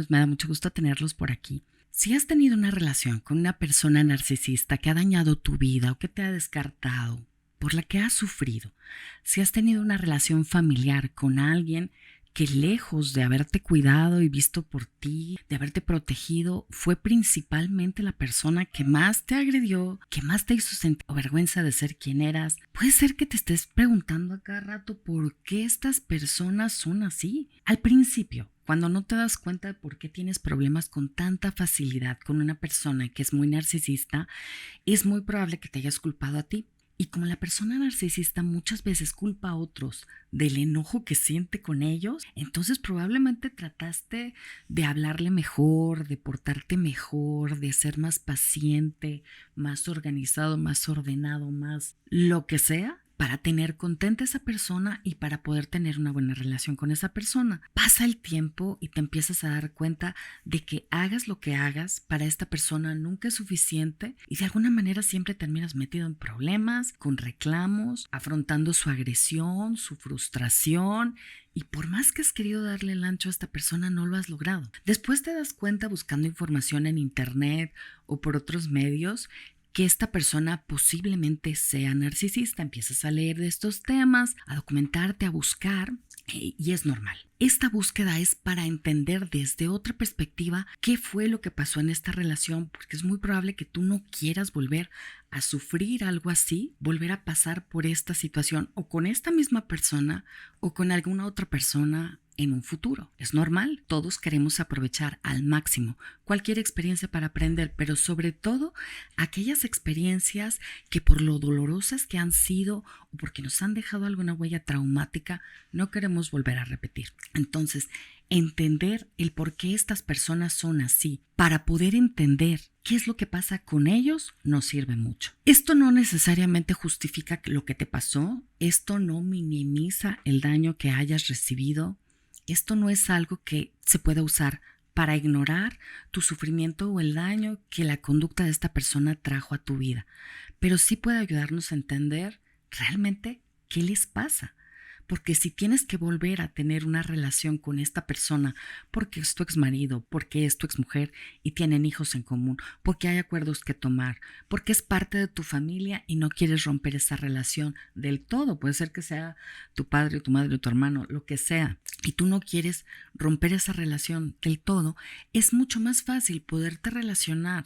bienvenidos, me da mucho gusto tenerlos por aquí. Si has tenido una relación con una persona narcisista que ha dañado tu vida o que te ha descartado, por la que has sufrido, si has tenido una relación familiar con alguien que lejos de haberte cuidado y visto por ti, de haberte protegido, fue principalmente la persona que más te agredió, que más te hizo sentir vergüenza de ser quien eras, puede ser que te estés preguntando a cada rato por qué estas personas son así. Al principio, cuando no te das cuenta de por qué tienes problemas con tanta facilidad con una persona que es muy narcisista, es muy probable que te hayas culpado a ti. Y como la persona narcisista muchas veces culpa a otros del enojo que siente con ellos, entonces probablemente trataste de hablarle mejor, de portarte mejor, de ser más paciente, más organizado, más ordenado, más lo que sea, para tener contenta a esa persona y para poder tener una buena relación con esa persona. Pasa el tiempo y te empiezas a dar cuenta de que hagas lo que hagas, para esta persona nunca es suficiente y de alguna manera siempre terminas metido en problemas, con reclamos, afrontando su agresión, su frustración. Y por más que has querido darle el ancho a esta persona, no lo has logrado. Después te das cuenta buscando información en internet o por otros medios que esta persona posiblemente sea narcisista. Empiezas a leer de estos temas, a documentarte, a buscar, y es normal. Esta búsqueda es para entender desde otra perspectiva qué fue lo que pasó en esta relación, porque es muy probable que tú no quieras volver a sufrir algo así, volver a pasar por esta situación o con esta misma persona o con alguna otra persona en un futuro. Es normal, todos queremos aprovechar al máximo cualquier experiencia para aprender, pero sobre todo aquellas experiencias que por lo dolorosas que han sido o porque nos han dejado alguna huella traumática, no queremos volver a repetir. Entonces, entender el por qué estas personas son así, para poder entender qué es lo que pasa con ellos, nos sirve mucho. Esto no necesariamente justifica lo que te pasó, esto no minimiza el daño que hayas recibido. Esto no es algo que se pueda usar para ignorar tu sufrimiento o el daño que la conducta de esta persona trajo a tu vida, pero sí puede ayudarnos a entender realmente qué les pasa. Porque si tienes que volver a tener una relación con esta persona porque es tu exmarido, porque es tu exmujer y tienen hijos en común, porque hay acuerdos que tomar, porque es parte de tu familia y no quieres romper esa relación del todo, puede ser que sea tu padre, tu madre, tu hermano, lo que sea, y tú no quieres romper esa relación del todo, es mucho más fácil poderte relacionar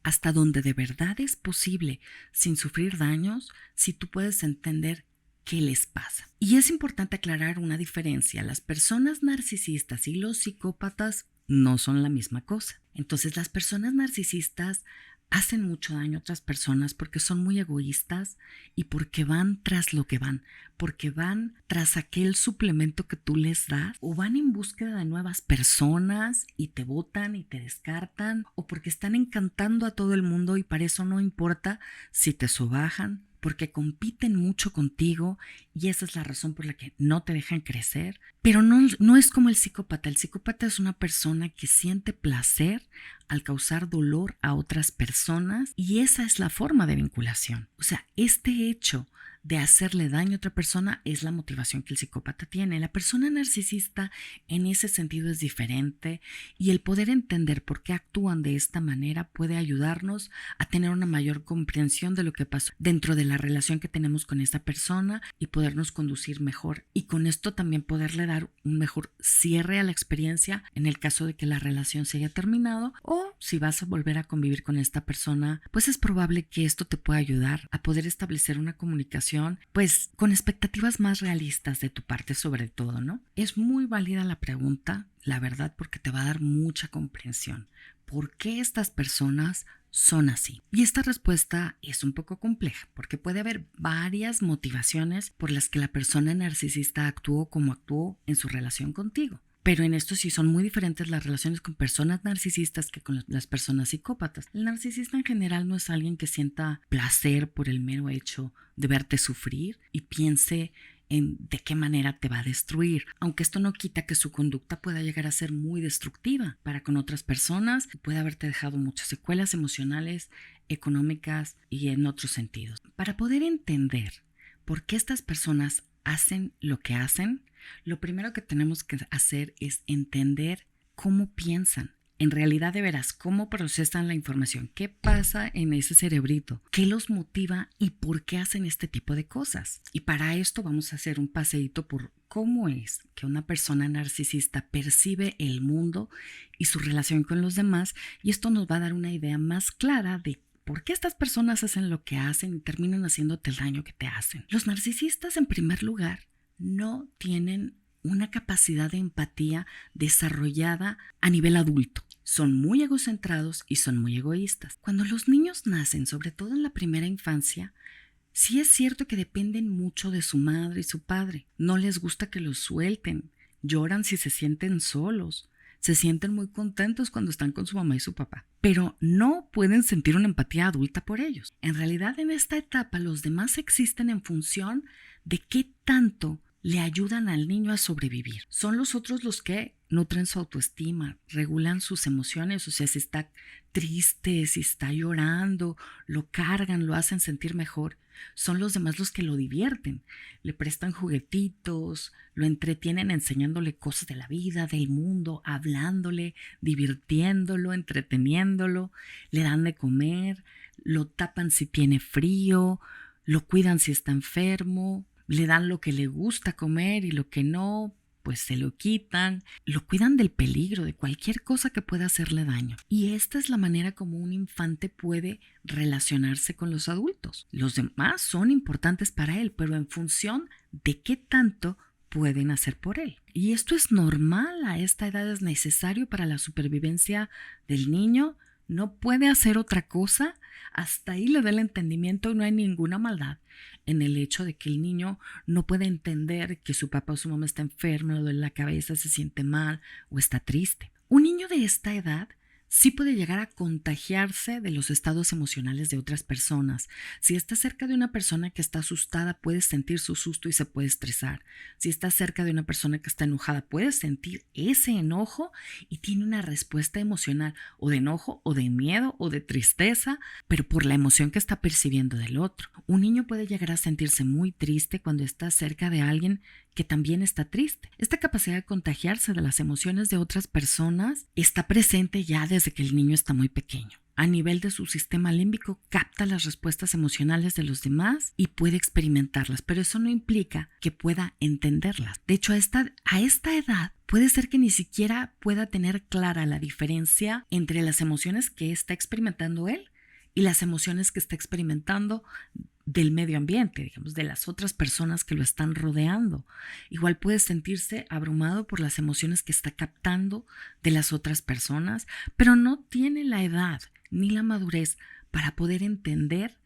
hasta donde de verdad es posible sin sufrir daños si tú puedes entender qué les pasa. Y es importante aclarar una diferencia. Las personas narcisistas y los psicópatas no son la misma cosa. Entonces, las personas narcisistas hacen mucho daño a otras personas porque son muy egoístas y porque van tras lo que van, porque van tras aquel suplemento que tú les das, o van en búsqueda de nuevas personas y te botan y te descartan, o porque están encantando a todo el mundo y para eso no importa si te sobajan, porque compiten mucho contigo y esa es la razón por la que no te dejan crecer. Pero no es como el psicópata. El psicópata es una persona que siente placer al causar dolor a otras personas y esa es la forma de vinculación. O sea, este hecho de hacerle daño a otra persona es la motivación que el psicópata tiene. La persona narcisista en ese sentido es diferente y el poder entender por qué actúan de esta manera puede ayudarnos a tener una mayor comprensión de lo que pasó dentro de la relación que tenemos con esta persona y podernos conducir mejor y con esto también poderle dar un mejor cierre a la experiencia en el caso de que la relación se haya terminado, o si vas a volver a convivir con esta persona, pues es probable que esto te pueda ayudar a poder establecer una comunicación pues con expectativas más realistas de tu parte sobre todo, ¿no? Es muy válida la pregunta, la verdad, porque te va a dar mucha comprensión. ¿Por qué estas personas son así? Y esta respuesta es un poco compleja porque puede haber varias motivaciones por las que la persona narcisista actuó como actuó en su relación contigo. Pero en esto sí son muy diferentes las relaciones con personas narcisistas que con las personas psicópatas. El narcisista en general no es alguien que sienta placer por el mero hecho de verte sufrir y piense en de qué manera te va a destruir, aunque esto no quita que su conducta pueda llegar a ser muy destructiva para con otras personas, puede haberte dejado muchas secuelas emocionales, económicas y en otros sentidos. Para poder entender por qué estas personas hacen lo que hacen, lo primero que tenemos que hacer es entender cómo piensan. En realidad, de veras, cómo procesan la información, qué pasa en ese cerebrito, qué los motiva y por qué hacen este tipo de cosas. Y para esto vamos a hacer un paseíto por cómo es que una persona narcisista percibe el mundo y su relación con los demás, y esto nos va a dar una idea más clara de por qué estas personas hacen lo que hacen y terminan haciéndote el daño que te hacen. Los narcisistas, en primer lugar, no tienen una capacidad de empatía desarrollada a nivel adulto. Son muy egocentrados y son muy egoístas. Cuando los niños nacen, sobre todo en la primera infancia, sí es cierto que dependen mucho de su madre y su padre. No les gusta que los suelten. Lloran si se sienten solos. Se sienten muy contentos cuando están con su mamá y su papá. Pero no pueden sentir una empatía adulta por ellos. En realidad, en esta etapa, los demás existen en función de qué tanto le ayudan al niño a sobrevivir. Son los otros los que nutren su autoestima, regulan sus emociones, o sea, si está triste, si está llorando, lo cargan, lo hacen sentir mejor. Son los demás los que lo divierten, le prestan juguetitos, lo entretienen enseñándole cosas de la vida, del mundo, hablándole, divirtiéndolo, entreteniéndolo, le dan de comer, lo tapan si tiene frío, lo cuidan si está enfermo, le dan lo que le gusta comer y lo que no, pues se lo quitan, lo cuidan del peligro, de cualquier cosa que pueda hacerle daño. Y esta es la manera como un infante puede relacionarse con los adultos. Los demás son importantes para él, pero en función de qué tanto pueden hacer por él. Y esto es normal, a esta edad es necesario para la supervivencia del niño. No puede hacer otra cosa, hasta ahí le da el entendimiento y no hay ninguna maldad en el hecho de que el niño no puede entender que su papá o su mamá está enfermo, le duele la cabeza, se siente mal o está triste. Un niño de esta edad sí puede llegar a contagiarse de los estados emocionales de otras personas. Si está cerca de una persona que está asustada, puede sentir su susto y se puede estresar. Si está cerca de una persona que está enojada, puede sentir ese enojo y tiene una respuesta emocional o de enojo o de miedo o de tristeza, pero por la emoción que está percibiendo del otro. Un niño puede llegar a sentirse muy triste cuando está cerca de alguien que también está triste. Esta capacidad de contagiarse de las emociones de otras personas está presente ya desde que el niño está muy pequeño. A nivel de su sistema límbico capta las respuestas emocionales de los demás y puede experimentarlas, pero eso no implica que pueda entenderlas. De hecho, a esta edad puede ser que ni siquiera pueda tener clara la diferencia entre las emociones que está experimentando él y las emociones que está experimentando del medio ambiente, digamos, de las otras personas que lo están rodeando. Igual puede sentirse abrumado por las emociones que está captando de las otras personas, pero no tiene la edad ni la madurez para poder entender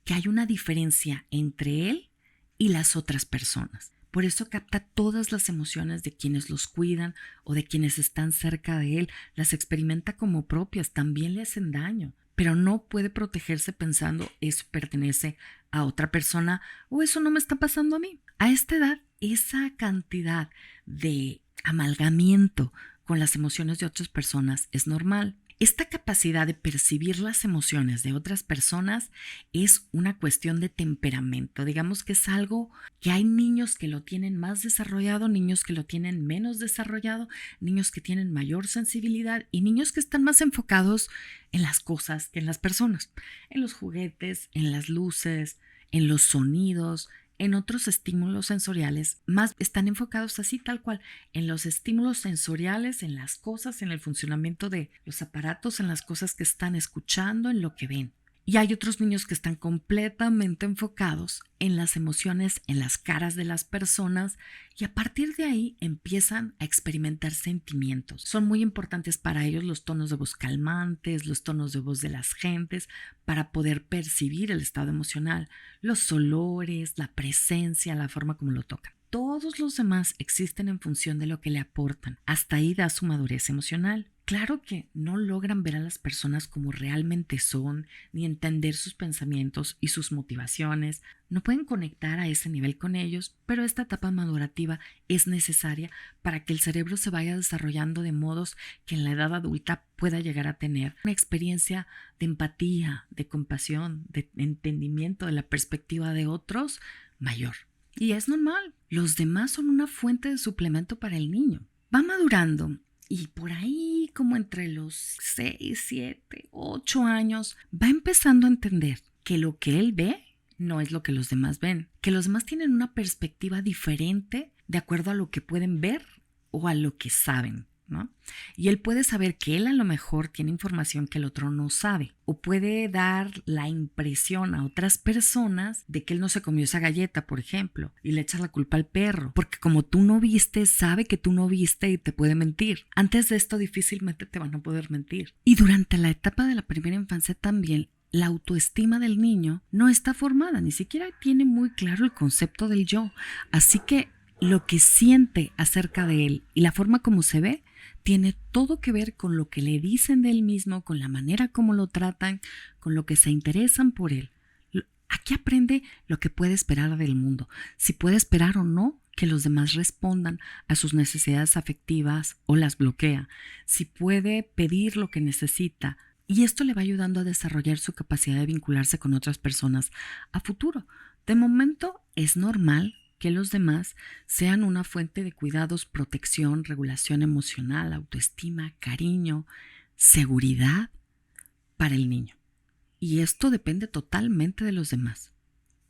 que hay una diferencia entre él y las otras personas. Por eso capta todas las emociones de quienes los cuidan o de quienes están cerca de él, las experimenta como propias, también le hacen daño, pero no puede protegerse pensando eso pertenece a otra persona o eso no me está pasando a mí. A esta edad, esa cantidad de amalgamiento con las emociones de otras personas es normal. Esta capacidad de percibir las emociones de otras personas es una cuestión de temperamento. Digamos que es algo que hay niños que lo tienen más desarrollado, niños que lo tienen menos desarrollado, niños que tienen mayor sensibilidad y niños que están más enfocados en las cosas que en las personas, en los juguetes, en las luces, en los sonidos, en otros estímulos sensoriales, más están enfocados así tal cual, en los estímulos sensoriales, en las cosas, en el funcionamiento de los aparatos, en las cosas que están escuchando, en lo que ven. Y hay otros niños que están completamente enfocados en las emociones, en las caras de las personas y a partir de ahí empiezan a experimentar sentimientos. Son muy importantes para ellos los tonos de voz calmantes, los tonos de voz de las gentes para poder percibir el estado emocional, los olores, la presencia, la forma como lo tocan. Todos los demás existen en función de lo que le aportan. Hasta ahí da su madurez emocional. Claro que no logran ver a las personas como realmente son, ni entender sus pensamientos y sus motivaciones. No pueden conectar a ese nivel con ellos, pero esta etapa madurativa es necesaria para que el cerebro se vaya desarrollando de modos que en la edad adulta pueda llegar a tener una experiencia de empatía, de compasión, de entendimiento de la perspectiva de otros mayor. Y es normal, los demás son una fuente de suplemento para el niño. Va madurando Y por ahí, como entre los 6, 7, 8 años, va empezando a entender que lo que él ve no es lo que los demás ven, que los demás tienen una perspectiva diferente de acuerdo a lo que pueden ver o a lo que saben, ¿no? Y él puede saber que él a lo mejor tiene información que el otro no sabe, o puede dar la impresión a otras personas de que él no se comió esa galleta, por ejemplo, y le echas la culpa al perro, porque como tú no viste, sabe que tú no viste y te puede mentir. Antes de esto difícilmente te van a poder mentir. Y durante la etapa de la primera infancia también, la autoestima del niño no está formada, ni siquiera tiene muy claro el concepto del yo. Así que lo que siente acerca de él y la forma como se ve tiene todo que ver con lo que le dicen de él mismo, con la manera como lo tratan, con lo que se interesan por él. Aquí aprende lo que puede esperar del mundo, si puede esperar o no que los demás respondan a sus necesidades afectivas o las bloquea, si puede pedir lo que necesita. Y esto le va ayudando a desarrollar su capacidad de vincularse con otras personas a futuro. De momento es normal que los demás sean una fuente de cuidados, protección, regulación emocional, autoestima, cariño, seguridad para el niño. Y esto depende totalmente de los demás.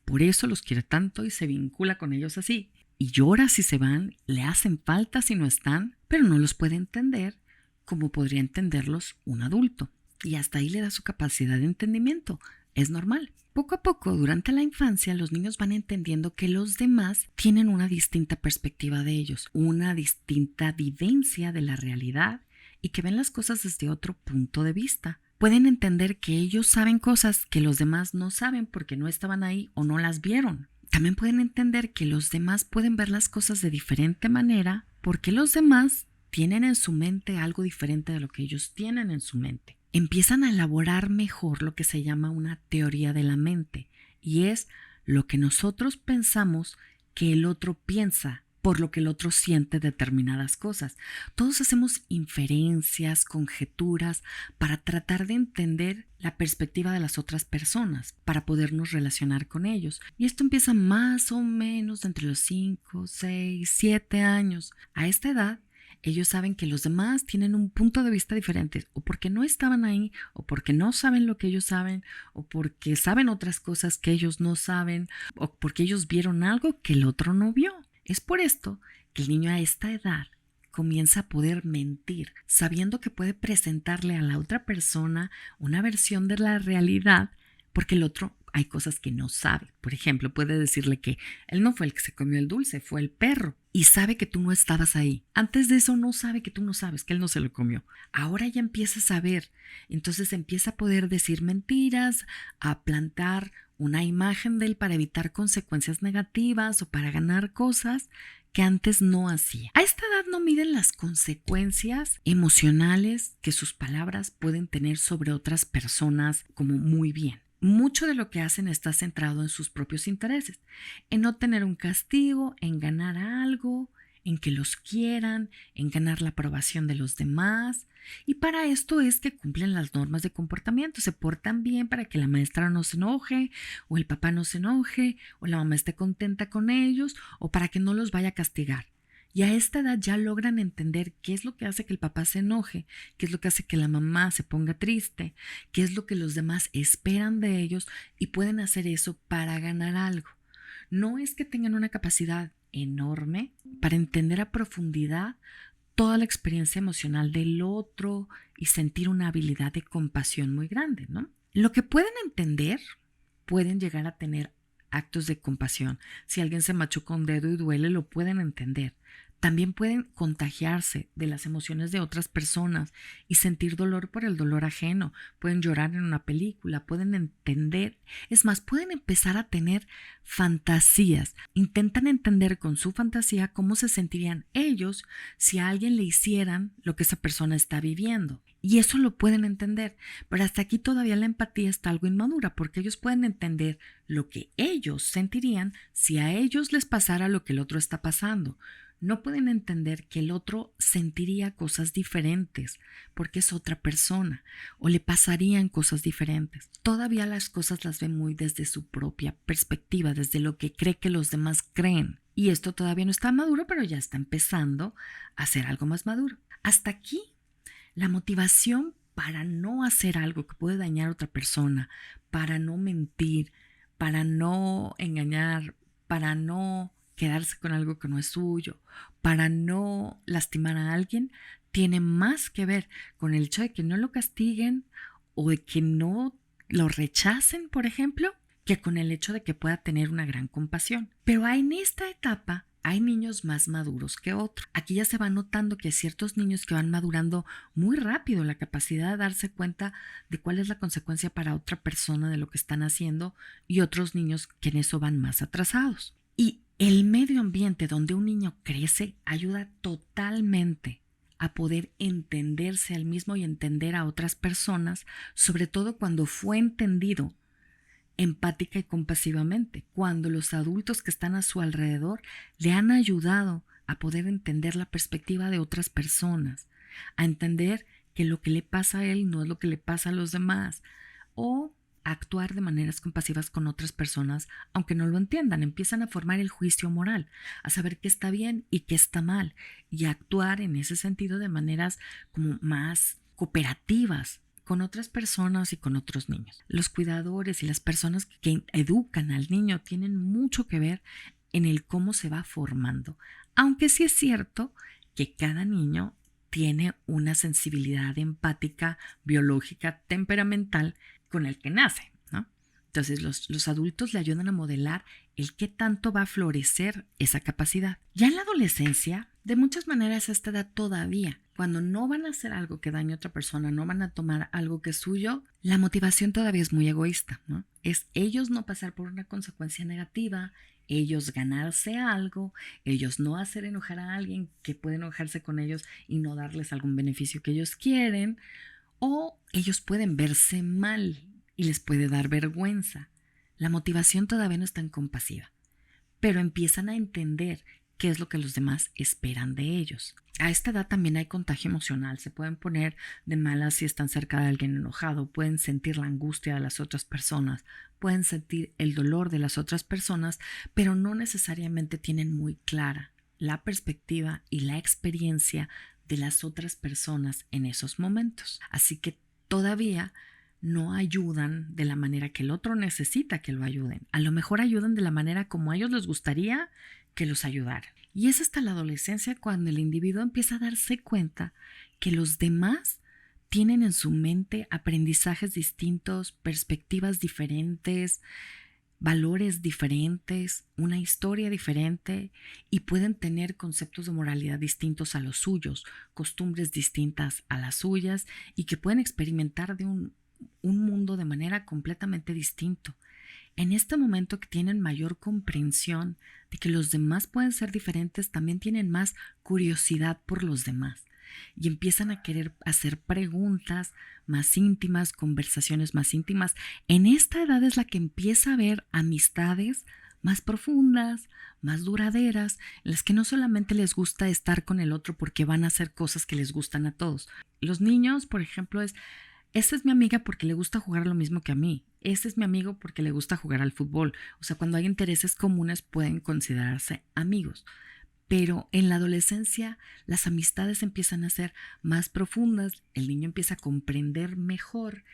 Por eso los quiere tanto y se vincula con ellos así. Y llora si se van, le hacen falta si no están, pero no los puede entender como podría entenderlos un adulto. Y hasta ahí le da su capacidad de entendimiento. Es normal. Poco a poco, durante la infancia, los niños van entendiendo que los demás tienen una distinta perspectiva de ellos, una distinta vivencia de la realidad y que ven las cosas desde otro punto de vista. Pueden entender que ellos saben cosas que los demás no saben porque no estaban ahí o no las vieron. También pueden entender que los demás pueden ver las cosas de diferente manera porque los demás tienen en su mente algo diferente de lo que ellos tienen en su mente. Empiezan a elaborar mejor lo que se llama una teoría de la mente, y es lo que nosotros pensamos que el otro piensa por lo que el otro siente determinadas cosas. Todos hacemos inferencias, conjeturas para tratar de entender la perspectiva de las otras personas, para podernos relacionar con ellos. Y esto empieza más o menos entre los 5, 6, 7 años. A esta edad, ellos saben que los demás tienen un punto de vista diferente, o porque no estaban ahí, o porque no saben lo que ellos saben, o porque saben otras cosas que ellos no saben, o porque ellos vieron algo que el otro no vio. Es por esto que el niño a esta edad comienza a poder mentir, sabiendo que puede presentarle a la otra persona una versión de la realidad, porque el otro hay cosas que no sabe. Por ejemplo, puede decirle que él no fue el que se comió el dulce, fue el perro, y sabe que tú no estabas ahí. Antes de eso no sabe que tú no sabes, que él no se lo comió. Ahora ya empieza a saber, entonces empieza a poder decir mentiras, a plantar una imagen de él para evitar consecuencias negativas o para ganar cosas que antes no hacía. A esta edad no miden las consecuencias emocionales que sus palabras pueden tener sobre otras personas como muy bien. Mucho de lo que hacen está centrado en sus propios intereses, en no tener un castigo, en ganar algo, en que los quieran, en ganar la aprobación de los demás. Y para esto es que cumplen las normas de comportamiento, se portan bien para que la maestra no se enoje, o el papá no se enoje, o la mamá esté contenta con ellos, o para que no los vaya a castigar. Y a esta edad ya logran entender qué es lo que hace que el papá se enoje, qué es lo que hace que la mamá se ponga triste, qué es lo que los demás esperan de ellos y pueden hacer eso para ganar algo. No es que tengan una capacidad enorme para entender a profundidad toda la experiencia emocional del otro y sentir una habilidad de compasión muy grande, ¿no? Lo que pueden entender, pueden llegar a tener actos de compasión. Si alguien se machuca un dedo y duele, lo pueden entender. También pueden contagiarse de las emociones de otras personas y sentir dolor por el dolor ajeno. Pueden llorar en una película, pueden entender. Es más, pueden empezar a tener fantasías. Intentan entender con su fantasía cómo se sentirían ellos si a alguien le hicieran lo que esa persona está viviendo. Y eso lo pueden entender, pero hasta aquí todavía la empatía está algo inmadura, porque ellos pueden entender lo que ellos sentirían si a ellos les pasara lo que el otro está pasando. No pueden entender que el otro sentiría cosas diferentes porque es otra persona o le pasarían cosas diferentes. Todavía las cosas las ven muy desde su propia perspectiva, desde lo que cree que los demás creen. Y esto todavía no está maduro, pero ya está empezando a ser algo más maduro. Hasta aquí, la motivación para no hacer algo que puede dañar a otra persona, para no mentir, para no engañar, para no quedarse con algo que no es suyo, para no lastimar a alguien, tiene más que ver con el hecho de que no lo castiguen o de que no lo rechacen, por ejemplo, que con el hecho de que pueda tener una gran compasión. Pero en esta etapa hay niños más maduros que otros. Aquí ya se va notando que hay ciertos niños que van madurando muy rápido la capacidad de darse cuenta de cuál es la consecuencia para otra persona de lo que están haciendo y otros niños que en eso van más atrasados. Y el medio ambiente donde un niño crece ayuda totalmente a poder entenderse al mismo y entender a otras personas, sobre todo cuando fue entendido empática y compasivamente, cuando los adultos que están a su alrededor le han ayudado a poder entender la perspectiva de otras personas, a entender que lo que le pasa a él no es lo que le pasa a los demás, o actuar de maneras compasivas con otras personas, aunque no lo entiendan, empiezan a formar el juicio moral, a saber qué está bien y qué está mal, y a actuar en ese sentido de maneras como más cooperativas con otras personas y con otros niños. Los cuidadores y las personas que educan al niño tienen mucho que ver en el cómo se va formando, aunque sí es cierto que cada niño tiene una sensibilidad empática, biológica, temperamental con el que nace, ¿no? Entonces los adultos le ayudan a modelar el qué tanto va a florecer esa capacidad. Ya en la adolescencia, de muchas maneras a esta edad todavía, cuando no van a hacer algo que dañe a otra persona, no van a tomar algo que es suyo, la motivación todavía es muy egoísta, ¿no? Es ellos no pasar por una consecuencia negativa, ellos ganarse algo, ellos no hacer enojar a alguien que puede enojarse con ellos y no darles algún beneficio que ellos quieren, o ellos pueden verse mal y les puede dar vergüenza. La motivación todavía no es tan compasiva, pero empiezan a entender qué es lo que los demás esperan de ellos. A esta edad también hay contagio emocional, se pueden poner de malas si están cerca de alguien enojado, pueden sentir la angustia de las otras personas, pueden sentir el dolor de las otras personas, pero no necesariamente tienen muy clara la perspectiva y la experiencia de las otras personas en esos momentos. Así que todavía no ayudan de la manera que el otro necesita que lo ayuden. A lo mejor ayudan de la manera como a ellos les gustaría que los ayudaran. Y es hasta la adolescencia cuando el individuo empieza a darse cuenta que los demás tienen en su mente aprendizajes distintos, perspectivas diferentes, valores diferentes, una historia diferente y pueden tener conceptos de moralidad distintos a los suyos, costumbres distintas a las suyas y que pueden experimentar de un mundo de manera completamente distinto. En este momento que tienen mayor comprensión de que los demás pueden ser diferentes, también tienen más curiosidad por los demás y empiezan a querer hacer preguntas más íntimas, conversaciones más íntimas. En esta edad es la que empieza a haber amistades más profundas, más duraderas, en las que no solamente les gusta estar con el otro porque van a hacer cosas que les gustan a todos. Los niños, por ejemplo, esta es mi amiga porque le gusta jugar lo mismo que a mí. Este es mi amigo porque le gusta jugar al fútbol. O sea, cuando hay intereses comunes pueden considerarse amigos. Pero en la adolescencia las amistades empiezan a ser más profundas. El niño empieza a comprender mejor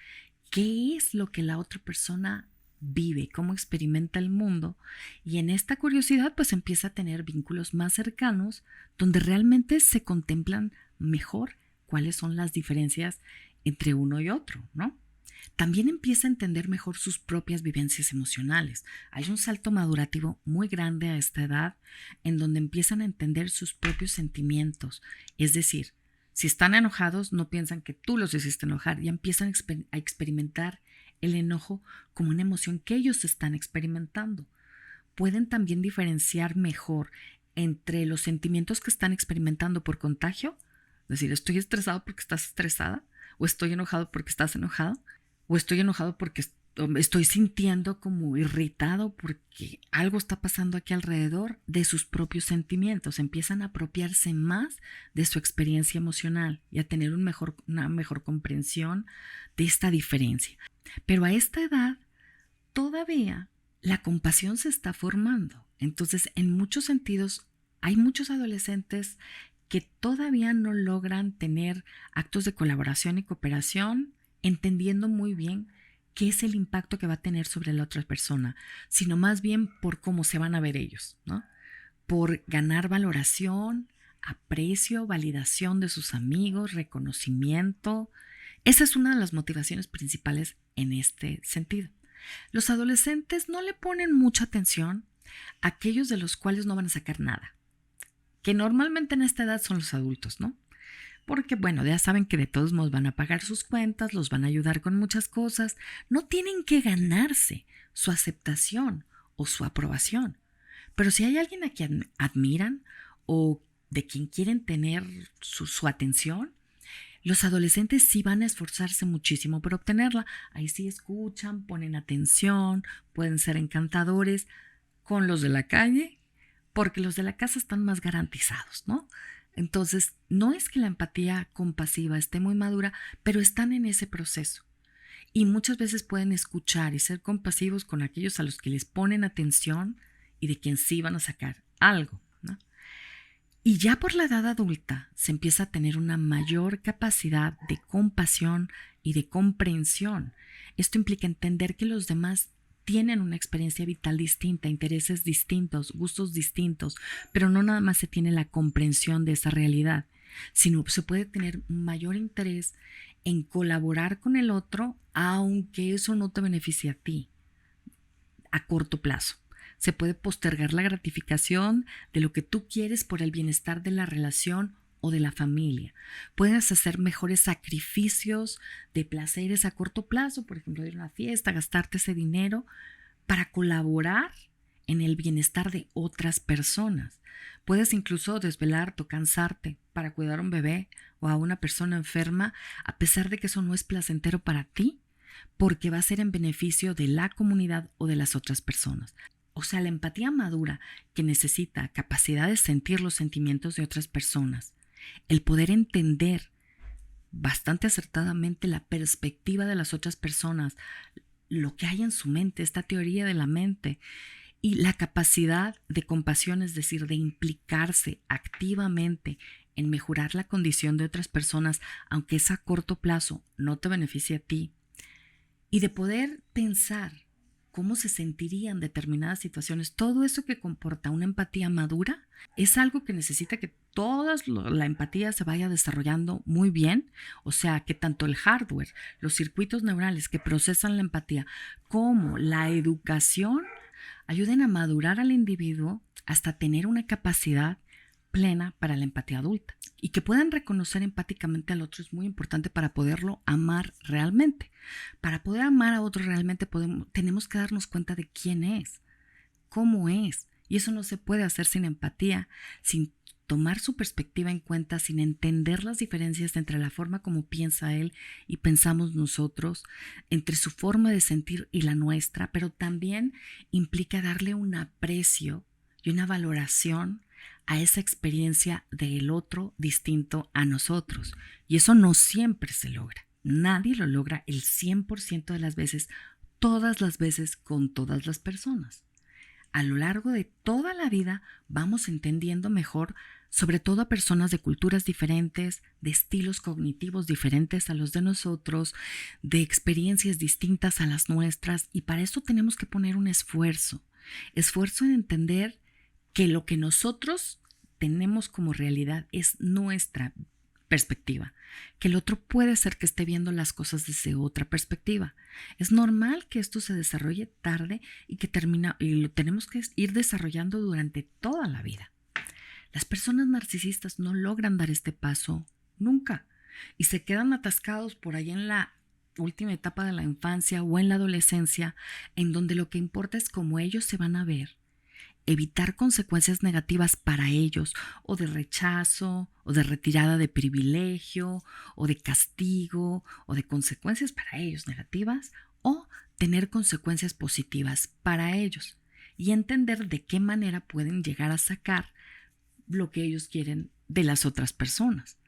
qué es lo que la otra persona vive, cómo experimenta el mundo. Y en esta curiosidad pues empieza a tener vínculos más cercanos donde realmente se contemplan mejor cuáles son las diferencias entre uno y otro, ¿no? También empieza a entender mejor sus propias vivencias emocionales. Hay un salto madurativo muy grande a esta edad en donde empiezan a entender sus propios sentimientos. Es decir, si están enojados, no piensan que tú los hiciste enojar y empiezan a experimentar el enojo como una emoción que ellos están experimentando. Pueden también diferenciar mejor entre los sentimientos que están experimentando por contagio, es decir, estoy estresado porque estás estresada, o estoy enojado porque estás enojado, o estoy enojado porque estoy sintiendo como irritado porque algo está pasando aquí alrededor, de sus propios sentimientos. Empiezan a apropiarse más de su experiencia emocional y a tener una mejor comprensión de esta diferencia. Pero a esta edad todavía la compasión se está formando. Entonces, en muchos sentidos, hay muchos adolescentes que todavía no logran tener actos de colaboración y cooperación, entendiendo muy bien qué es el impacto que va a tener sobre la otra persona, sino más bien por cómo se van a ver ellos, ¿no? Por ganar valoración, aprecio, validación de sus amigos, reconocimiento. Esa es una de las motivaciones principales en este sentido. Los adolescentes no le ponen mucha atención a aquellos de los cuales no van a sacar nada, que normalmente en esta edad son los adultos, ¿no? Porque, bueno, ya saben que de todos modos van a pagar sus cuentas, los van a ayudar con muchas cosas, no tienen que ganarse su aceptación o su aprobación. Pero si hay alguien a quien admiran o de quien quieren tener su atención, los adolescentes sí van a esforzarse muchísimo por obtenerla. Ahí sí escuchan, ponen atención, pueden ser encantadores con los de la calle, porque los de la casa están más garantizados, ¿no? Entonces, no es que la empatía compasiva esté muy madura, pero están en ese proceso. Y muchas veces pueden escuchar y ser compasivos con aquellos a los que les ponen atención y de quien sí van a sacar algo, ¿no? Y ya por la edad adulta se empieza a tener una mayor capacidad de compasión y de comprensión. Esto implica entender que los demás tienen una experiencia vital distinta, intereses distintos, gustos distintos, pero no nada más se tiene la comprensión de esa realidad, sino se puede tener mayor interés en colaborar con el otro, aunque eso no te beneficie a ti a corto plazo. Se puede postergar la gratificación de lo que tú quieres por el bienestar de la relación o de la familia. Puedes hacer mejores sacrificios de placeres a corto plazo, por ejemplo, ir a una fiesta, gastarte ese dinero para colaborar en el bienestar de otras personas. Puedes incluso desvelarte o cansarte para cuidar a un bebé o a una persona enferma, a pesar de que eso no es placentero para ti, porque va a ser en beneficio de la comunidad o de las otras personas. O sea, la empatía madura, que necesita capacidad de sentir los sentimientos de otras personas, el poder entender bastante acertadamente la perspectiva de las otras personas, lo que hay en su mente, esta teoría de la mente, y la capacidad de compasión, es decir, de implicarse activamente en mejorar la condición de otras personas, aunque es a corto plazo, no te beneficie a ti, y de poder pensar cómo se sentirían en determinadas situaciones. Todo eso que comporta una empatía madura es algo que necesita que toda la empatía se vaya desarrollando muy bien, o sea, que tanto el hardware, los circuitos neurales que procesan la empatía, como la educación ayuden a madurar al individuo hasta tener una capacidad plena para la empatía adulta. Y que puedan reconocer empáticamente al otro es muy importante para poderlo amar realmente. Para poder amar a otro realmente tenemos que darnos cuenta de quién es, cómo es. Y eso no se puede hacer sin empatía, sin tomar su perspectiva en cuenta, sin entender las diferencias entre la forma como piensa él y pensamos nosotros, entre su forma de sentir y la nuestra, pero también implica darle un aprecio y una valoración a esa experiencia del otro distinto a nosotros. Y eso no siempre se logra. Nadie lo logra el 100% de las veces, todas las veces, con todas las personas. A lo largo de toda la vida vamos entendiendo mejor, sobre todo a personas de culturas diferentes, de estilos cognitivos diferentes a los de nosotros, de experiencias distintas a las nuestras, y para eso tenemos que poner un esfuerzo en entender que lo que nosotros tenemos como realidad es nuestra perspectiva, que el otro puede ser que esté viendo las cosas desde otra perspectiva. Es normal que esto se desarrolle tarde y lo tenemos que ir desarrollando durante toda la vida. Las personas narcisistas no logran dar este paso nunca y se quedan atascados por ahí en la última etapa de la infancia o en la adolescencia, en donde lo que importa es cómo ellos se van a ver, evitar consecuencias negativas para ellos, o de rechazo, o de retirada de privilegio, o de castigo, o de consecuencias para ellos negativas, o tener consecuencias positivas para ellos, y entender de qué manera pueden llegar a sacar lo que ellos quieren de las otras personas.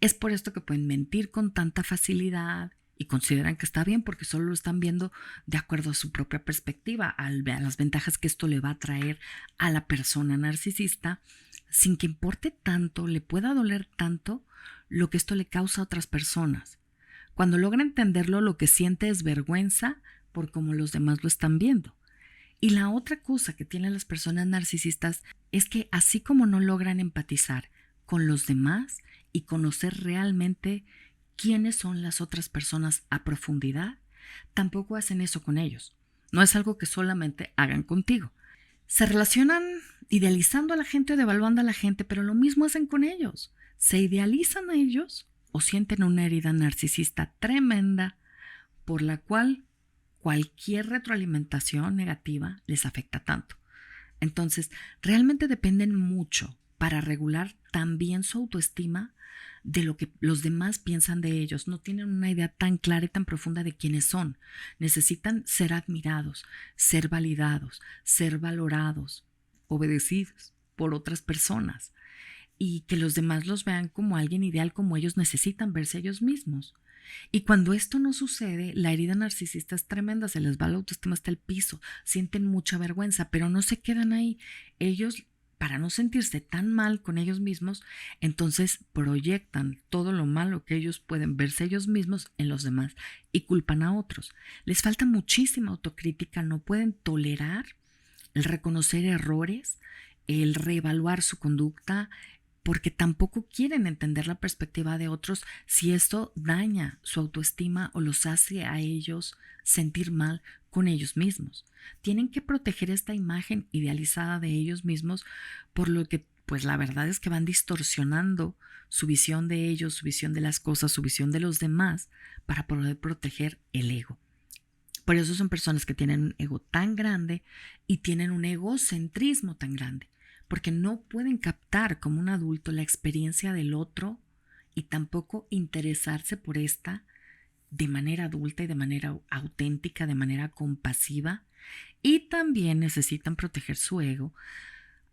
Es por esto que pueden mentir con tanta facilidad y consideran que está bien porque solo lo están viendo de acuerdo a su propia perspectiva, a las ventajas que esto le va a traer a la persona narcisista, sin que importe tanto, le pueda doler tanto lo que esto le causa a otras personas. Cuando logra entenderlo, lo que siente es vergüenza por cómo los demás lo están viendo. Y la otra cosa que tienen las personas narcisistas es que así como no logran empatizar con los demás y conocer realmente quiénes son las otras personas a profundidad, tampoco hacen eso con ellos. No es algo que solamente hagan contigo. Se relacionan idealizando a la gente o devaluando a la gente, pero lo mismo hacen con ellos. Se idealizan a ellos o sienten una herida narcisista tremenda por la cual cualquier retroalimentación negativa les afecta tanto. Entonces, realmente dependen mucho para regular también su autoestima de lo que los demás piensan de ellos. No tienen una idea tan clara y tan profunda de quiénes son. Necesitan ser admirados, ser validados, ser valorados, obedecidos por otras personas y que los demás los vean como alguien ideal, como ellos necesitan verse ellos mismos. Y cuando esto no sucede, la herida narcisista es tremenda, se les va la autoestima hasta el piso, sienten mucha vergüenza, pero no se quedan ahí. Ellos, para no sentirse tan mal con ellos mismos, entonces proyectan todo lo malo que ellos pueden verse ellos mismos en los demás y culpan a otros. Les falta muchísima autocrítica, no pueden tolerar el reconocer errores, el reevaluar su conducta, porque tampoco quieren entender la perspectiva de otros si esto daña su autoestima o los hace a ellos sentir mal con ellos mismos. Tienen que proteger esta imagen idealizada de ellos mismos, por lo que pues la verdad es que van distorsionando su visión de ellos, su visión de las cosas, su visión de los demás para poder proteger el ego. Por eso son personas que tienen un ego tan grande y tienen un egocentrismo tan grande, porque no pueden captar como un adulto la experiencia del otro y tampoco interesarse por esta de manera adulta y de manera auténtica, de manera compasiva. Y también necesitan proteger su ego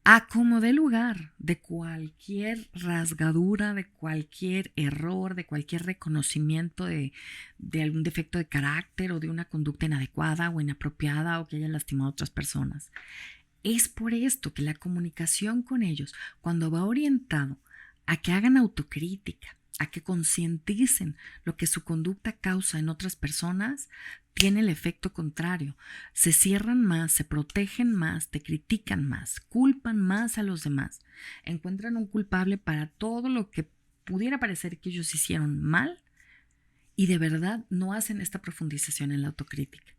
a como dé lugar de cualquier rasgadura, de cualquier error, de cualquier reconocimiento de algún defecto de carácter o de una conducta inadecuada o inapropiada o que haya lastimado a otras personas. Es por esto que la comunicación con ellos, cuando va orientado a que hagan autocrítica, a que concienticen lo que su conducta causa en otras personas, tiene el efecto contrario. Se cierran más, se protegen más, te critican más, culpan más a los demás, encuentran un culpable para todo lo que pudiera parecer que ellos hicieron mal y de verdad no hacen esta profundización en la autocrítica.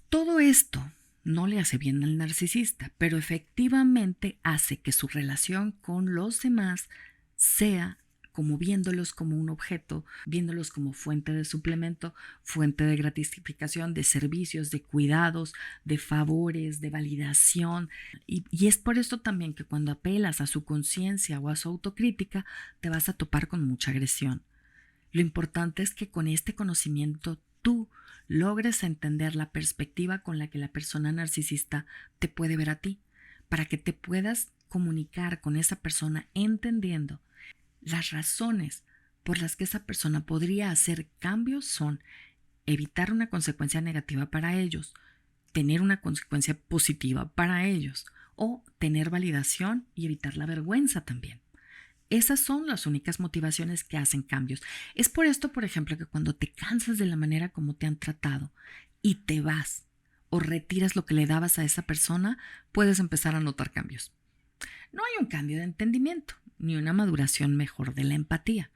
Todo esto no le hace bien al narcisista, pero efectivamente hace que su relación con los demás sea como viéndolos como un objeto, viéndolos como fuente de suplemento, fuente de gratificación, de servicios, de cuidados, de favores, de validación. Y es por esto también que cuando apelas a su conciencia o a su autocrítica, te vas a topar con mucha agresión. Lo importante es que con este conocimiento tú logres entender la perspectiva con la que la persona narcisista te puede ver a ti, para que te puedas comunicar con esa persona entendiendo las razones por las que esa persona podría hacer cambios son evitar una consecuencia negativa para ellos, tener una consecuencia positiva para ellos o tener validación y evitar la vergüenza también. Esas son las únicas motivaciones que hacen cambios. Es por esto, por ejemplo, que cuando te cansas de la manera como te han tratado y te vas o retiras lo que le dabas a esa persona, puedes empezar a notar cambios. No hay un cambio de entendimiento ni una maduración mejor de la empatía,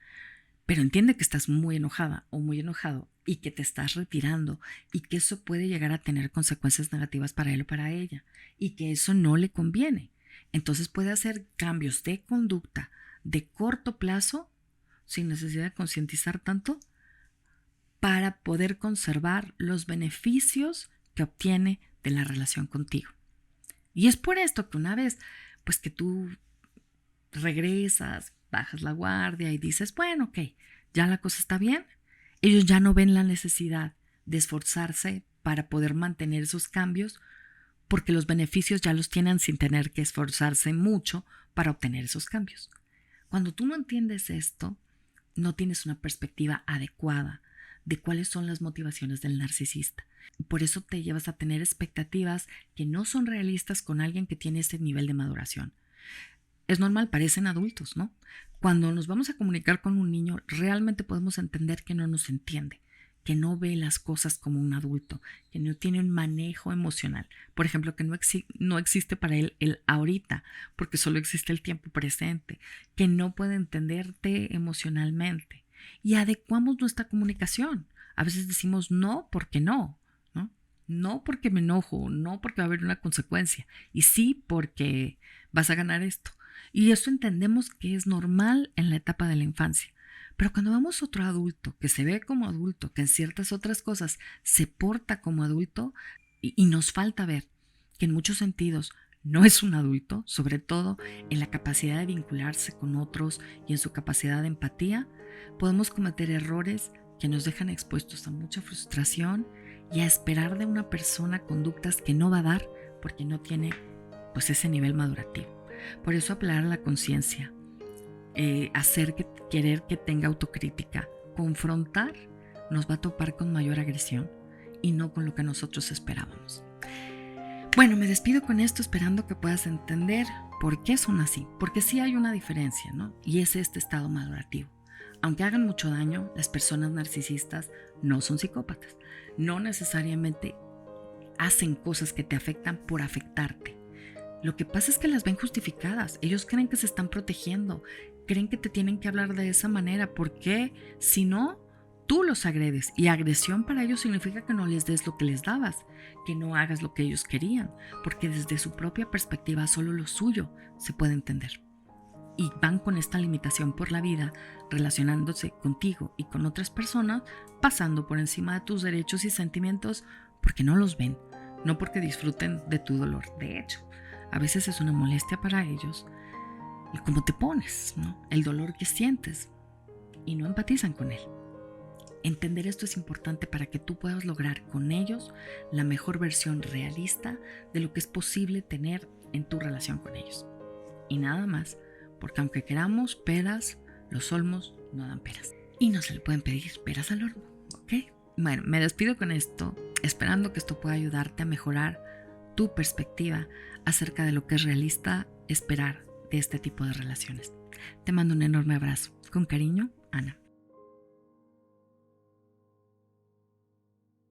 pero entiende que estás muy enojada o muy enojado y que te estás retirando y que eso puede llegar a tener consecuencias negativas para él o para ella y que eso no le conviene. Entonces puede hacer cambios de conducta de corto plazo, sin necesidad de concientizar tanto, para poder conservar los beneficios que obtiene de la relación contigo. Y es por esto que una vez pues que tú regresas, bajas la guardia y dices, bueno, ok, ya la cosa está bien, ellos ya no ven la necesidad de esforzarse para poder mantener esos cambios porque los beneficios ya los tienen sin tener que esforzarse mucho para obtener esos cambios. Cuando tú no entiendes esto, no tienes una perspectiva adecuada de cuáles son las motivaciones del narcisista. Por eso te llevas a tener expectativas que no son realistas con alguien que tiene ese nivel de maduración. es normal, parecen adultos, ¿no? Cuando nos vamos a comunicar con un niño, realmente podemos entender que no nos entiende, que no ve las cosas como un adulto, que no tiene un manejo emocional. Por ejemplo, que no existe para él el ahorita, porque solo existe el tiempo presente, que no puede entenderte emocionalmente. Y adecuamos nuestra comunicación. A veces decimos no porque no, ¿no? No porque me enojo, no porque va a haber una consecuencia, y sí porque vas a ganar esto. Y eso entendemos que es normal en la etapa de la infancia. Pero cuando vemos otro adulto que se ve como adulto, que en ciertas otras cosas se porta como adulto y nos falta ver que en muchos sentidos no es un adulto, sobre todo en la capacidad de vincularse con otros y en su capacidad de empatía, podemos cometer errores que nos dejan expuestos a mucha frustración y a esperar de una persona conductas que no va a dar porque no tiene pues ese nivel madurativo. Por eso apelar a la conciencia, querer que tenga autocrítica, confrontar, nos va a topar con mayor agresión y no con lo que nosotros esperábamos. Bueno, me despido con esto esperando que puedas entender por qué son así, porque sí hay una diferencia, ¿no? Y es este estado madurativo. Aunque hagan mucho daño, las personas narcisistas no son psicópatas, no necesariamente hacen cosas que te afectan por afectarte. Lo que pasa es que las ven justificadas. Ellos creen que se están protegiendo, creen que te tienen que hablar de esa manera, porque si no, tú los agredes. Y agresión para ellos significa que no les des lo que les dabas, que no hagas lo que ellos querían, porque desde su propia perspectiva solo lo suyo se puede entender. Y van con esta limitación por la vida, relacionándose contigo y con otras personas, pasando por encima de tus derechos y sentimientos porque no los ven, no porque disfruten de tu dolor. De hecho, a veces es una molestia para ellos el cómo te pones, ¿no? El dolor que sientes, y no empatizan con él. Entender esto es importante para que tú puedas lograr con ellos la mejor versión realista de lo que es posible tener en tu relación con ellos. Y nada más, porque aunque queramos peras, los olmos no dan peras. Y no se le pueden pedir peras al olmo, ¿ok? Bueno, me despido con esto, esperando que esto pueda ayudarte a mejorar tu perspectiva acerca de lo que es realista esperar de este tipo de relaciones. Te mando un enorme abrazo. Con cariño, Ana.